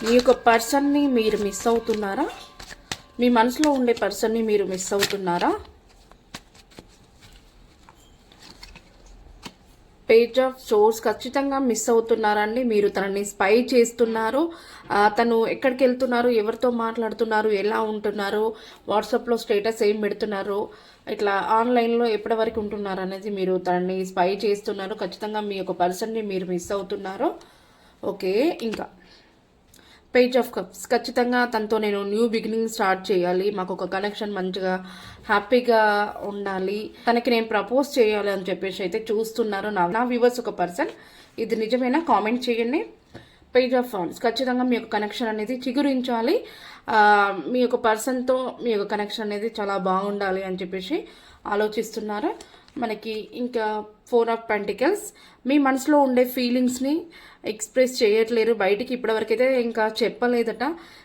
మీ యొక్క పర్సన్ని మీరు మిస్ అవుతున్నారా? మీ మనసులో ఉండే పర్సన్ని మీరు మిస్ అవుతున్నారా? పేజ్ ఆఫ్ సోర్స్ ఖచ్చితంగా మిస్ అవుతున్నారండి. మీరు తనని స్పై చేస్తున్నారు. తను ఎక్కడికి వెళ్తున్నారు, ఎవరితో మాట్లాడుతున్నారు, ఎలా ఉంటున్నారు, వాట్సాప్లో స్టేటస్ ఏం పెడుతున్నారు, ఇట్లా ఆన్లైన్లో ఎప్పటి వరకు ఉంటున్నారు అనేది మీరు తనని స్పై చేస్తున్నారు. ఖచ్చితంగా మీ యొక్క పర్సన్ని మీరు మిస్ అవుతున్నారు. ఓకే, ఇంకా పేజ్ ఆఫ్ కప్స్ ఖచ్చితంగా తనతో నేను న్యూ బిగినింగ్ స్టార్ట్ చేయాలి, మాకు ఒక కనెక్షన్ మంచిగా హ్యాపీగా ఉండాలి, తనకి నేను ప్రపోజ్ చేయాలి అని చెప్పేసి అయితే చూస్తున్నారు నా వ్యూవర్స్ ఒక పర్సన్. ఇది నిజమేనా? కామెంట్ చేయండి. పేజ్ ఆఫ్ ఫౌండ్స్ ఖచ్చితంగా మీ యొక్క కనెక్షన్ అనేది చిగురించాలి, మీ యొక్క పర్సన్తో మీ యొక్క కనెక్షన్ అనేది చాలా బాగుండాలి అని చెప్పేసి ఆలోచిస్తున్నారు. మనకి ఇంకా 4 ఆఫ్ పెంటికల్స్ మీ మనసులో ఉండే ఫీలింగ్స్ని ఎక్స్ప్రెస్ చేయట్లేరు బయటికి, ఇప్పటివరకైతే ఇంకా చెప్పలేదట.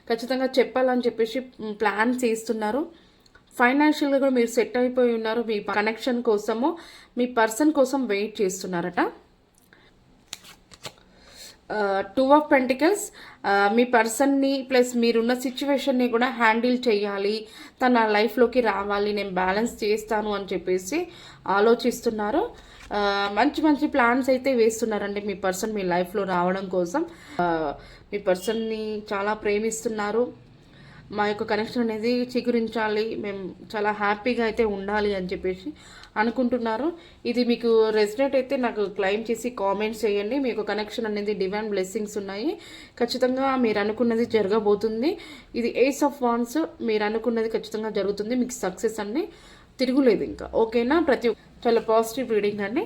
ఖచ్చితంగా చెప్పాలని చెప్పేసి ప్లాన్ చేస్తున్నారు. ఫైనాన్షియల్గా కూడా మీరు సెట్ అయిపోయి ఉన్నారు. మీ కనెక్షన్ కోసము మీ పర్సన్ కోసం వెయిట్ చేస్తున్నారట. 2 ఆఫ్ పెంటికల్స్ మీ పర్సన్ని ప్లస్ మీరున్న సిచ్యువేషన్ని కూడా హ్యాండిల్ చేయాలి, తన లైఫ్లోకి రావాలి, నేను బ్యాలెన్స్ చేస్తాను అని చెప్పేసి ఆలోచిస్తున్నారు. మంచి మంచి ప్లాన్స్ అయితే వేస్తున్నారండి మీ పర్సన్ మీ లైఫ్లో రావడం కోసం. మీ పర్సన్ని చాలా ప్రేమిస్తున్నారు. మా యొక్క కనెక్షన్ అనేది చిగురించాలి, మేము చాలా హ్యాపీగా అయితే ఉండాలి అని చెప్పేసి అనుకుంటున్నారు. ఇది మీకు రెసినేట్ అయితే నాకు క్లెయిమ్ చేసి కామెంట్స్ చేయండి. మీ యొక్క కనెక్షన్ అనేది డివైన్ బ్లెస్సింగ్స్ ఉన్నాయి, ఖచ్చితంగా మీరు అనుకున్నది జరగబోతుంది. ఇది ఏస్ ఆఫ్ వాండ్స్, మీరు అనుకున్నది ఖచ్చితంగా జరుగుతుంది, మీకు సక్సెస్ అన్ని తిరుగులేదు ఇంకా. ఓకేనా? చాలా పాజిటివ్ రీడింగ్ అండి.